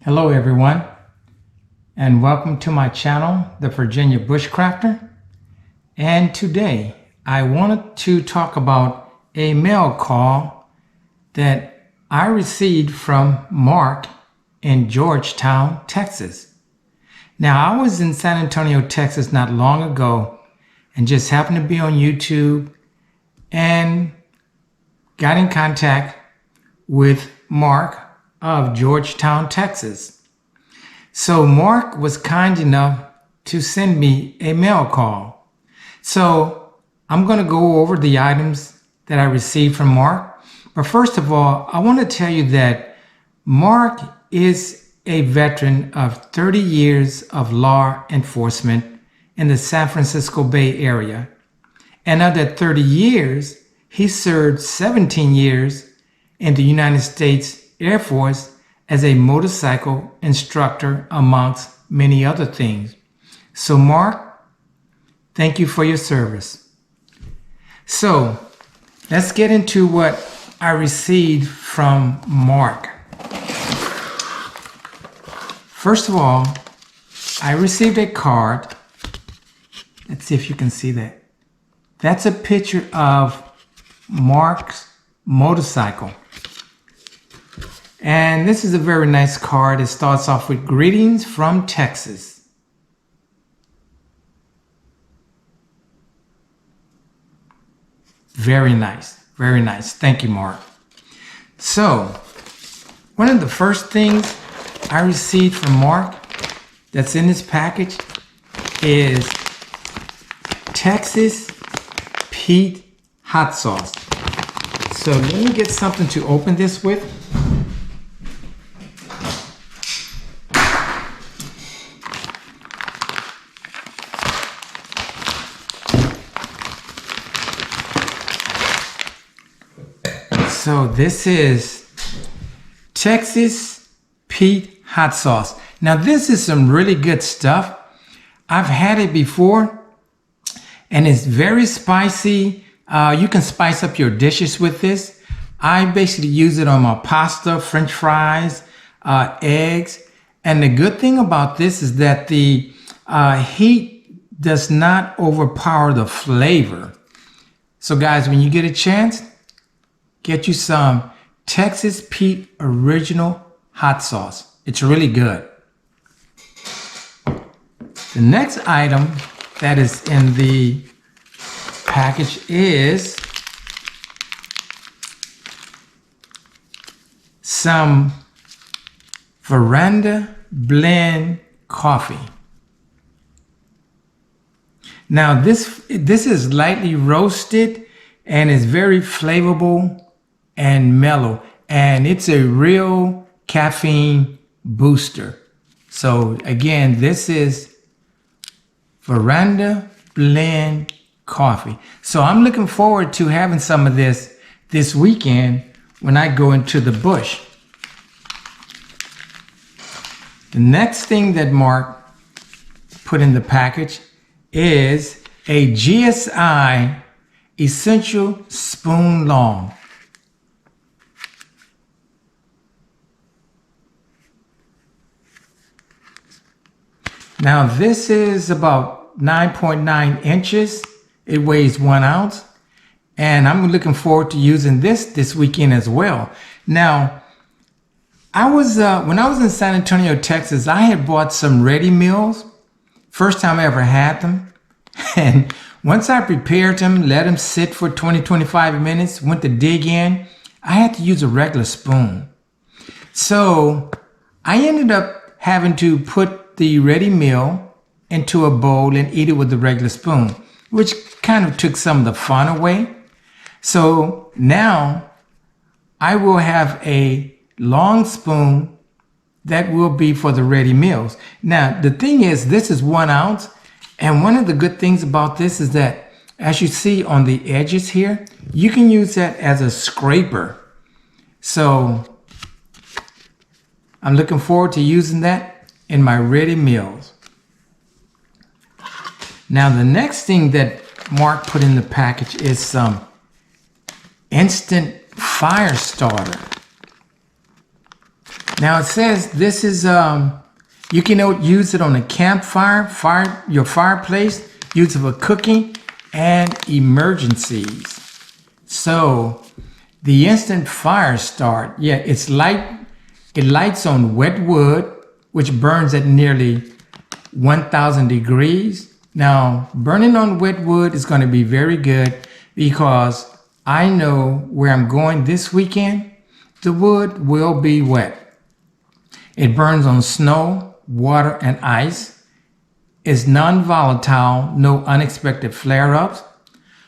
Hello everyone, and welcome to my channel, the Virginia Bushcrafter. And today I wanted to talk about a mail call that I received from Mark in Georgetown, Texas. Now, I was in San Antonio, Texas not long ago and just happened to be on YouTube and got in contact with Mark of Georgetown, Texas. So Mark was kind enough to send me a mail call. So I'm going to go over the items that I received from Mark. But first of all, I want to tell you that Mark is a veteran of 30 years of law enforcement in the San Francisco Bay Area. And of that 30 years, he served 17 years in the United States Air Force as a motorcycle instructor, amongst many other things. So Mark, thank you for your service. So let's get into what I received from Mark. First of all, I received a card. Let's see if you can see that. That's a picture of Mark's motorcycle. And this is a very nice card. It starts off with greetings from Texas. Very nice. Very nice. Thank you, Mark. So, one of the first things I received from Mark that's in this package is Texas Pete hot sauce. So let me get something to open this with. So this is Texas Pete hot sauce. Now this is some really good stuff. I've had it before and it's very spicy. You can spice up your dishes with this. I basically use it on my pasta, French fries, eggs. And the good thing about this is that the heat does not overpower the flavor. So guys, when you get a chance, get you some Texas Pete original hot sauce. It's really good. The next item that is in the package is some Veranda blend coffee. Now this is lightly roasted and is very flavorful and mellow, and it's a real caffeine booster. So again, this is Veranda blend coffee. So I'm looking forward to having some of this weekend when I go into the bush. The next thing that Mark put in the package is a GSI Essential Spoon Long. Now this is about 9.9 inches. It weighs 1 ounce. And I'm looking forward to using this weekend as well. Now, when I was in San Antonio, Texas, I had bought some ready meals. First time I ever had them. And once I prepared them, let them sit for 20-25 minutes, went to dig in, I had to use a regular spoon. So I ended up having to put the ready meal into a bowl and eat it with the regular spoon, which kind of took some of the fun away. So now I will have a long spoon that will be for the ready meals. Now, the thing is, this is 1 ounce. And one of the good things about this is that, as you see on the edges here, you can use that as a scraper. So I'm looking forward to using that in my ready meals. Now, the next thing that Mark put in the package is some instant fire starter. Now it says this is, you can use it on a campfire, your fireplace, use it for cooking and emergencies. So the instant fire start, yeah, it's light. It lights on wet wood, which burns at nearly 1,000 degrees. Now, burning on wet wood is going to be very good because I know where I'm going this weekend, the wood will be wet. It burns on snow, water, and ice. It's non-volatile, no unexpected flare-ups.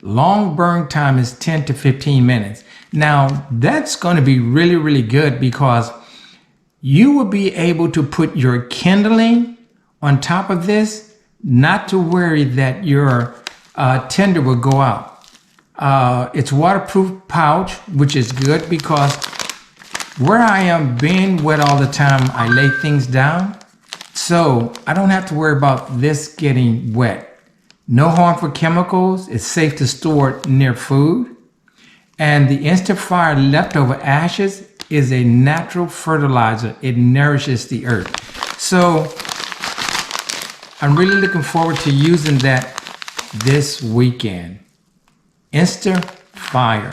Long burn time is 10 to 15 minutes. Now, that's going to be really, really good because you will be able to put your kindling on top of this, not to worry that your tinder will go out. It's waterproof pouch, which is good because where I am being wet all the time, I lay things down. So I don't have to worry about this getting wet. No harmful chemicals. It's safe to store near food. And the instant fire leftover ashes is a natural fertilizer. It nourishes the earth. So I'm really looking forward to using that this weekend. Insta Fire.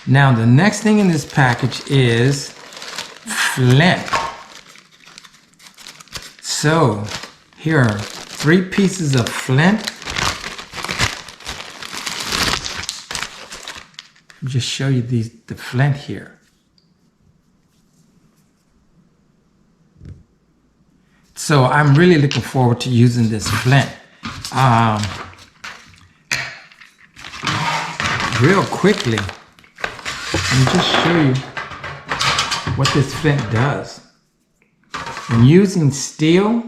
Now the next thing in this package is Flint. So here are 3 pieces of Flint. Let me just show you the Flint here. So I'm really looking forward to using this Flint. Real quickly, let me just show you what this Flint does. When using steel,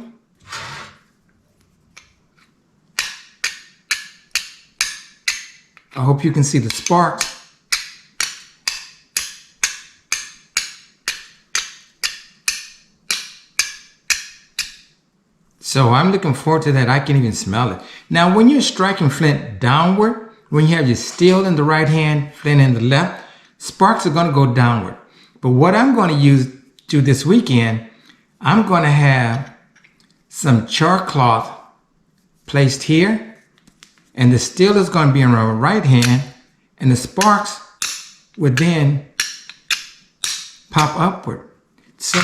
I hope you can see the sparks. So I'm looking forward to that. I can even smell it. Now, when you're striking Flint downward, when you have your steel in the right hand, Flint in the left, sparks are going to go downward. But what I'm going to do this weekend, I'm going to have some char cloth placed here, and the steel is going to be in my right hand, and the sparks would then pop upward. So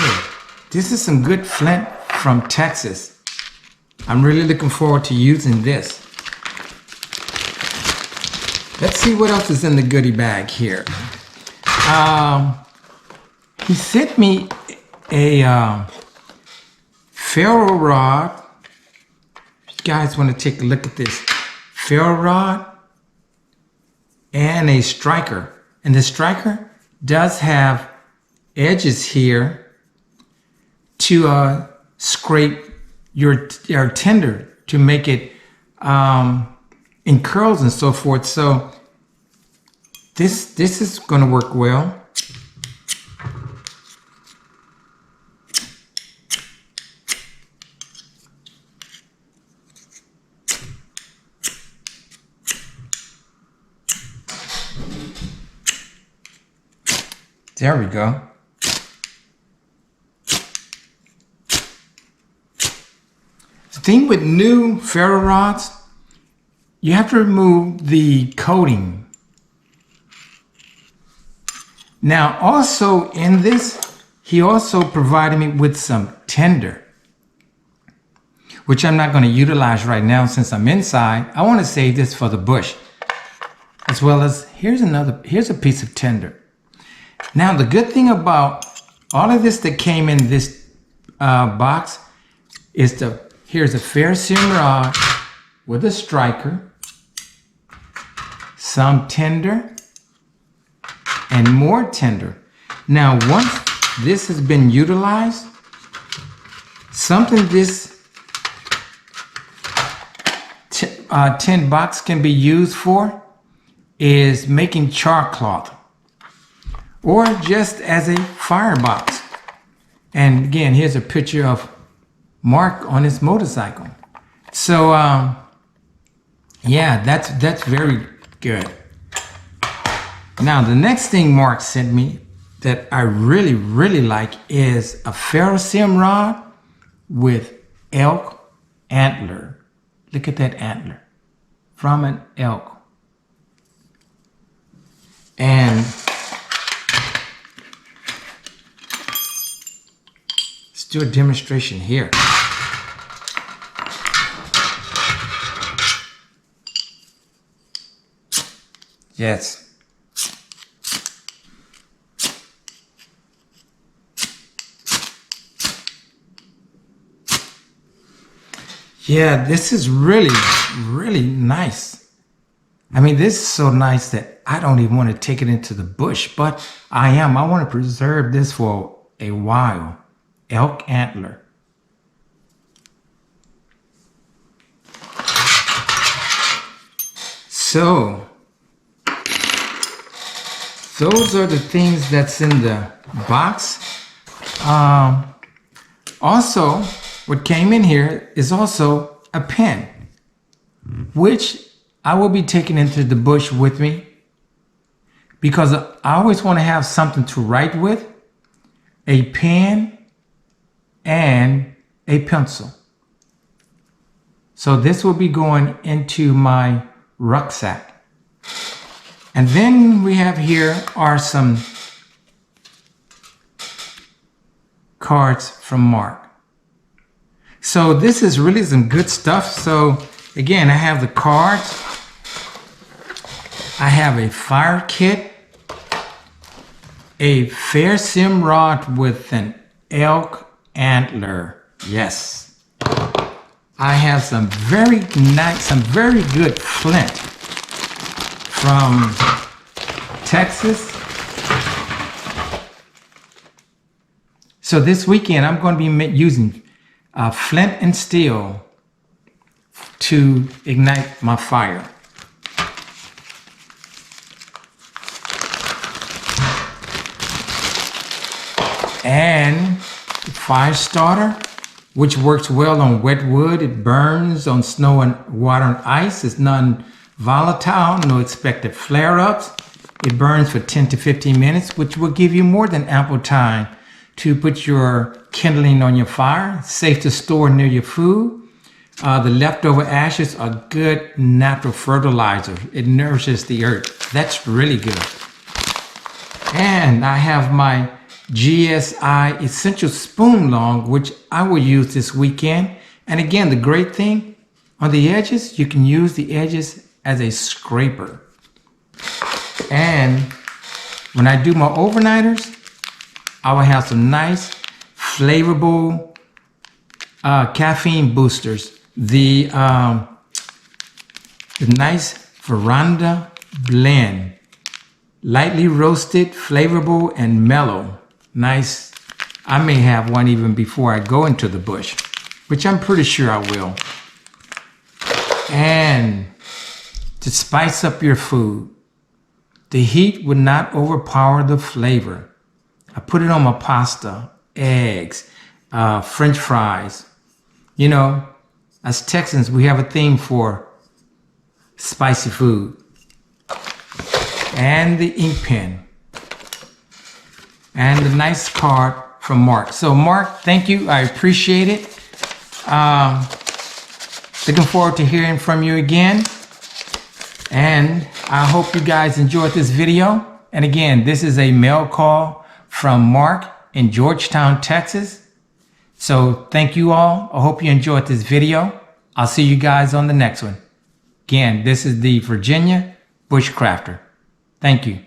this is some good Flint from Texas. I'm really looking forward to using this. Let's see what else is in the goodie bag here. He sent me a ferro rod. If you guys want to take a look at this, ferro rod and a striker. And the striker does have edges here to scrape your tinder to make it in curls and so forth. So this is going to work well. There we go. The thing with new ferro rods, you have to remove the coating. Now, also in this, he also provided me with some tinder, which I'm not going to utilize right now since I'm inside. I want to save this for the bush, as well as here's a piece of tinder. Now, the good thing about all of this that came in this box is here's a ferrocerium rod with a striker, some tinder, and more tinder. Now, once this has been utilized, something this tin box can be used for is making char cloth, or just as a firebox. And again, here's a picture of Mark on his motorcycle. So yeah, that's very good. Now the next thing Mark sent me, that I really like is a Ferro rod with elk antler. Look at that antler from an elk. And let's do a demonstration here. Yes. Yeah, this is really nice. I mean, this is so nice that I don't even want to take it into the bush, but I want to preserve this for a while. Elk antler. So, those are the things that's in the box. Also, what came in here is also a pen, which I will be taking into the bush with me because I always want to have something to write with, a pen and a pencil. So this will be going into my rucksack. And then we have here are some cards from Mark. So this is really some good stuff. So again, I have the cards. I have a fire kit, a Ferro rod with an elk antler. Yes. I have some very nice, some very good flint from Texas. So this weekend, I'm going to be using flint and steel to ignite my fire. And the fire starter, which works well on wet wood. It burns on snow and water and ice. It's non-volatile, no expected flare-ups. It burns for 10 to 15 minutes, which will give you more than ample time to put your kindling on your fire. It's safe to store near your food. The leftover ashes are good natural fertilizer. It nourishes the earth. That's really good. And I have my GSI Essential Spoon Long, which I will use this weekend. And again, the great thing on the edges, you can use the edges as a scraper. And when I do my overnighters, I will have some nice, flavorful caffeine boosters. The nice Veranda blend, lightly roasted, flavorful, and mellow. Nice. I may have one even before I go into the bush, which I'm pretty sure I will. And to spice up your food, the heat would not overpower the flavor. I put it on my pasta, eggs, French fries. You know, as Texans, we have a thing for spicy food. And the ink pen. And the nice card from Mark. So Mark, thank you. I appreciate it. Looking forward to hearing from you again. And I hope you guys enjoyed this video. And again, this is a mail call from Mark in Georgetown, Texas. So thank you all. I hope you enjoyed this video. I'll see you guys on the next one. Again, this is the Virginia Bushcrafter. Thank you.